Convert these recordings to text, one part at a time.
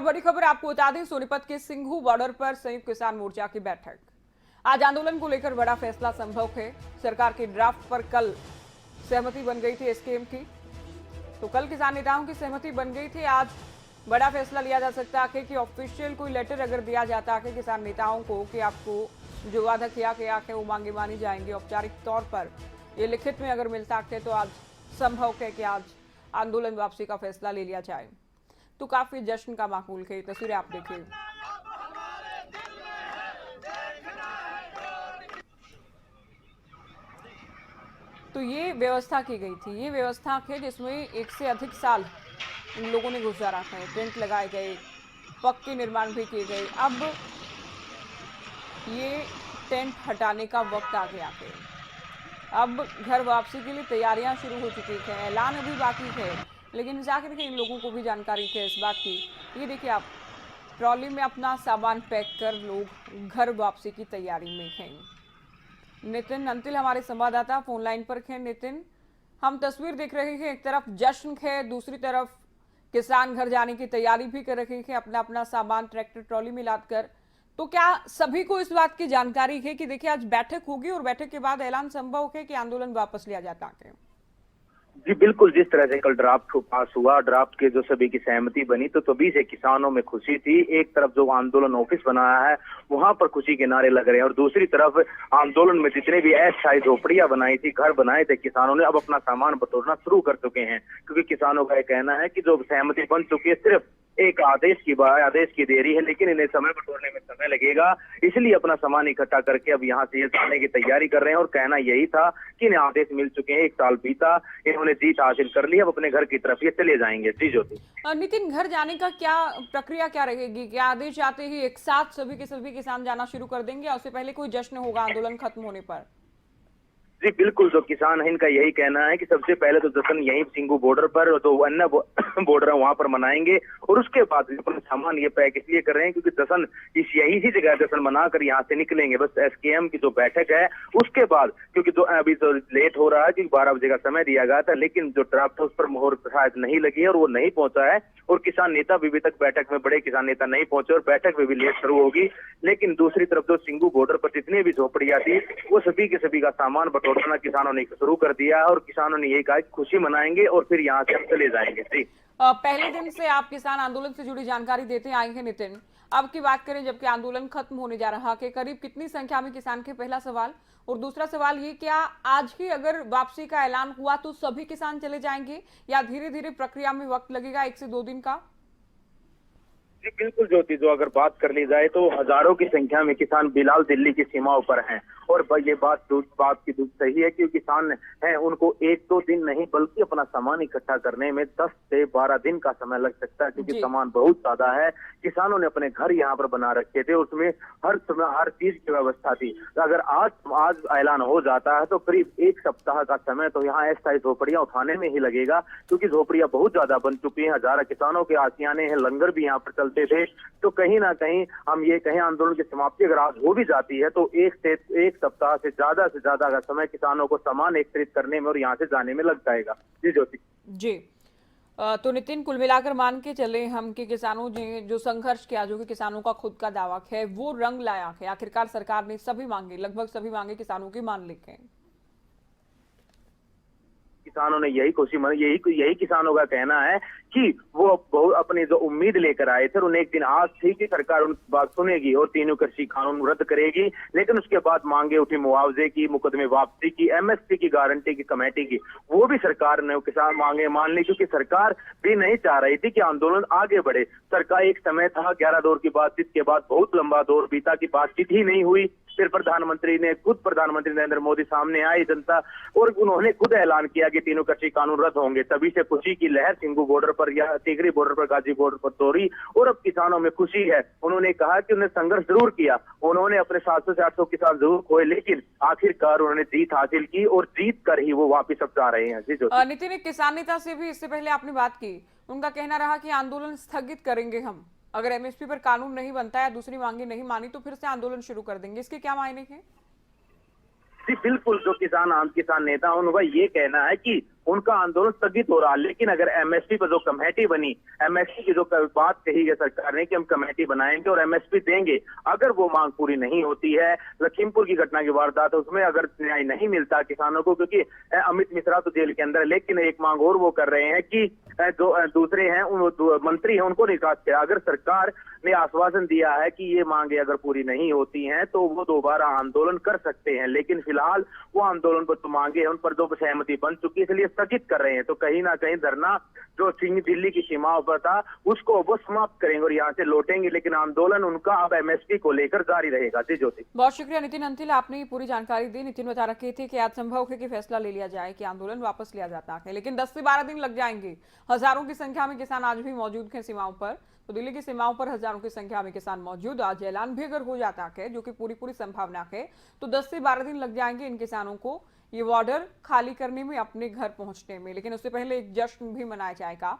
बड़ी खबर आपको बता दें, सोनीपत के सिंघू बॉर्डर पर संयुक्त किसान मोर्चा की बैठक। आज आंदोलन को लेकर बड़ा फैसला संभव है। सरकार के ड्राफ्ट पर कल सहमति बन गई थी एसकेएम की, तो कल किसान नेताओं की सहमति बन गई थी। आज बड़ा फैसला लिया जा सकता है कि ऑफिशियल कोई लेटर अगर दिया जाता है किसान नेताओं को कि आपको जो वादा किया गया है वो मांगे मानी जाएंगी औपचारिक तौर पर, ये लिखित में अगर मिलता है तो आज संभव है कि आज आंदोलन वापसी का फैसला ले लिया जाए। तो काफी जश्न का माहौल है। तस्वीरें आप देखिए। तो ये व्यवस्था की गई थी, ये व्यवस्था है जिसमें एक से अधिक साल इन लोगों ने गुजारा है। टेंट लगाए गए, पक्के निर्माण भी किए गए। अब ये टेंट हटाने का वक्त आ गया है। अब घर वापसी के लिए तैयारियां शुरू हो चुकी है। ऐलान अभी बाकी है, लेकिन जाकर के इन लोगों को भी जानकारी है इस बात की। ये देखिए आप, ट्रॉली में अपना सामान पैक कर लोग घर वापसी की तैयारी में हैं। नितिन अंतिल हमारे संवाददाता फोन लाइन पर हैं। नितिन, हम तस्वीर देख रहे हैं, एक तरफ जश्न है, दूसरी तरफ किसान घर जाने की तैयारी भी कर रहे हैं अपना अपना सामान ट्रैक्टर ट्रॉली में लाद कर। तो क्या सभी को इस बात की जानकारी है कि देखिए आज बैठक होगी और बैठक के बाद ऐलान संभव है कि आंदोलन वापस लिया जाता है? जी बिल्कुल, जिस तरह से कल ड्राफ्ट पास हुआ, ड्राफ्ट के जो सभी की सहमति बनी, तो तभी से किसानों में खुशी थी। एक तरफ जो आंदोलन ऑफिस बनाया है वहां पर खुशी के नारे लग रहे हैं, और दूसरी तरफ आंदोलन में जितने भी अस्थायी झोपड़ियां बनाई थी, घर बनाए थे किसानों ने, अब अपना सामान बटोरना शुरू कर चुके हैं। क्योंकि किसानों का यह कहना है कि जो सहमति बन चुकी है सिर्फ एक आदेश की देरी है, लेकिन इन्हें समय बटोरने में समय लगेगा, इसलिए अपना सामान इकट्ठा करके अब यहाँ से ये जाने की तैयारी कर रहे हैं। और कहना यही था कि इन्हें आदेश मिल चुके हैं, 1 साल बीता, इन्होंने जीत हासिल कर ली, अब अपने घर की तरफ ये चले जाएंगे। जी ज्योति। नितिन, घर जाने का क्या प्रक्रिया क्या रहेगी? क्या आदेश आते ही एक साथ सभी के सभी किसान जाना शुरू कर देंगे या उससे पहले कोई जश्न होगा आंदोलन खत्म होने पर? जी बिल्कुल, जो किसान है इनका यही कहना है कि सबसे पहले तो जश्न यही सिंघू बॉर्डर पर, तो अन्य बॉर्डर है वहां पर मनाएंगे, और उसके बाद अपना सामान ये पैक इसलिए कर रहे हैं क्योंकि जश्न यही ही जगह जश्न मनाकर यहाँ से निकलेंगे। बस एसकेएम की जो बैठक है उसके बाद, क्योंकि जो अभी तो लेट हो रहा है क्योंकि 12 बजे का समय दिया गया था, लेकिन जो ड्राफ्ट है उस पर मोहर शायद नहीं लगी है और वो नहीं पहुंचा है, और किसान नेता भी तक बैठक में, बड़े किसान नेता नहीं पहुंचे और बैठक में भी लेट शुरू होगी। लेकिन दूसरी तरफ जो सिंघू बॉर्डर पर जितनी भी झोपड़ियां थी वो सभी के सभी का सामान बटोरना किसानों ने शुरू कर दिया है, और किसानों ने यही कहा खुशी मनाएंगे और फिर यहाँ से हम चले जाएंगे। जी, पहले दिन से आप किसान आंदोलन से जुड़ी जानकारी देते आए हैं नितिन। अब की बात करें, जबकि आंदोलन खत्म होने जा रहा है, करीब कितनी संख्या में किसान के, पहला सवाल। और दूसरा सवाल ये, क्या आज ही अगर वापसी का ऐलान हुआ तो सभी किसान चले जाएंगे या धीरे धीरे प्रक्रिया में वक्त लगेगा 1 से 2 दिन का? जी बिल्कुल ज्योति, जो अगर बात कर ली जाए तो हजारों की संख्या में किसान बिलाल दिल्ली की सीमाओं पर हैं, और ये बात की सही है कि किसान हैं उनको 1-2 दिन नहीं बल्कि अपना सामान इकट्ठा करने में 10 से 12 दिन का समय लग सकता है, क्योंकि सामान बहुत ज्यादा है। किसानों ने अपने घर यहाँ पर बना रखे थे, उसमें हर चीज की व्यवस्था थी। अगर आज ऐलान हो जाता है तो करीब 1 सप्ताह का समय तो यहाँ अस्थायी झोपड़ियां उठाने में ही लगेगा, क्योंकि झोपड़ियां बहुत ज्यादा बन चुकी हैं। हजारों किसानों के आशियाने हैं, लंगर भी यहाँ पर चलते थे। तो कहीं ना कहीं हम ये कहें, आंदोलन की समाप्ति अगर आज हो भी जाती है तो 1 सप्ताह से ज्यादा का समय किसानों को सामान एकत्रित करने में और यहाँ से जाने में लग जाएगा। जी ज्योति। जी, तो नितिन, कुल मिलाकर मान के चले हम कि किसानों ने जो संघर्ष किया, जो कि किसानों का खुद का दावा है, वो रंग लाया है। आखिरकार सरकार ने सभी मांगे, लगभग सभी मांगे किसानों की मान ली है। किसानों ने यही किसानों का कहना है कि वो अपनी जो उम्मीद लेकर आए थे, उन्हें एक दिन आज थी कि सरकार उनकी बात सुनेगी और तीनों कृषि कानून रद्द करेगी, लेकिन उसके बाद मांगे उठी मुआवजे की, मुकदमे वापसी की, एमएसपी की गारंटी की, कमेटी की, वो भी सरकार ने किसान मांगे मान ली, क्योंकि सरकार भी नहीं चाह रही थी कि आंदोलन आगे बढ़े। सरकार, एक समय था 11 दौर की बातचीत के बाद बहुत लंबा दौर बीता की बातचीत ही नहीं हुई। फिर प्रधानमंत्री नरेंद्र मोदी सामने आई जनता, और उन्होंने खुद ऐलान किया कि तीनों कृषि कानून रद्द होंगे। तभी से खुशी की लहर सिंघू बॉर्डर पर या टिकरी बॉर्डर पर, गाजी बॉर्डर पर दौड़ी, और अब किसानों में खुशी है। उन्होंने कहा कि उन्होंने संघर्ष जरूर किया, उन्होंने अपने 700 से 800 किसान जरूर खोए, लेकिन आखिरकार उन्होंने जीत हासिल की और जीत कर ही वो वापिस अब जा रहे हैं। जी जो नितिन, एक किसान नेता से भी इससे पहले आपने बात की, उनका कहना रहा कि आंदोलन स्थगित करेंगे हम, अगर एमएसपी पर कानून नहीं बनता है, दूसरी मांगे नहीं मानी तो फिर से आंदोलन शुरू कर देंगे। इसके क्या मायने हैं? जी बिल्कुल, जो किसान नेता उनका ये कहना है कि उनका आंदोलन स्थगित हो रहा। लेकिन अगर एमएसपी पर जो कमेटी बनी, एमएसपी की जो बात कही है सरकार ने कि हम कमेटी बनाएंगे और एमएसपी देंगे, अगर वो मांग पूरी नहीं होती है, लखीमपुर की घटना की वारदात है उसमें अगर न्याय नहीं मिलता किसानों को, क्योंकि अमित मिश्रा तो जेल के अंदर है, लेकिन एक मांग और वो कर रहे हैं कि जो दूसरे हैं मंत्री हैं उनको निकास किया। अगर सरकार ने आश्वासन दिया है कि ये मांगे अगर पूरी नहीं होती हैं तो वो दोबारा आंदोलन कर सकते हैं, लेकिन फिलहाल वो आंदोलन पर तो मांगे हैं उन पर जो सहमति बन चुकी है, इसलिए स्थगित कर रहे हैं। तो कहीं ना कहीं धरना जो दिल्ली की सीमाओं पर था उसको वो समाप्त करेंगे और यहाँ से लौटेंगे, लेकिन आंदोलन उनका अब एमएसपी को लेकर जारी रहेगा। जी ज्योति, बहुत शुक्रिया नितिन अंतिल, आपने ये पूरी जानकारी दी। नितिन बता रखे थे कि आज संभव है कि फैसला ले लिया जाए कि आंदोलन वापस लिया जाता है, लेकिन 10 से 12 दिन लग जाएंगे। हजारों की संख्या में किसान आज भी मौजूद हैं सीमाओं पर, तो दिल्ली की सीमाओं पर हजारों की संख्या में किसान मौजूद। आज ऐलान भी अगर हो जाता है, जो कि पूरी संभावना है, तो 10 से 12 दिन लग जाएंगे इन किसानों को ये बॉर्डर खाली करने में, अपने घर पहुंचने में। लेकिन उससे पहले एक जश्न भी मनाया जाएगा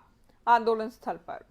आंदोलन स्थल पर।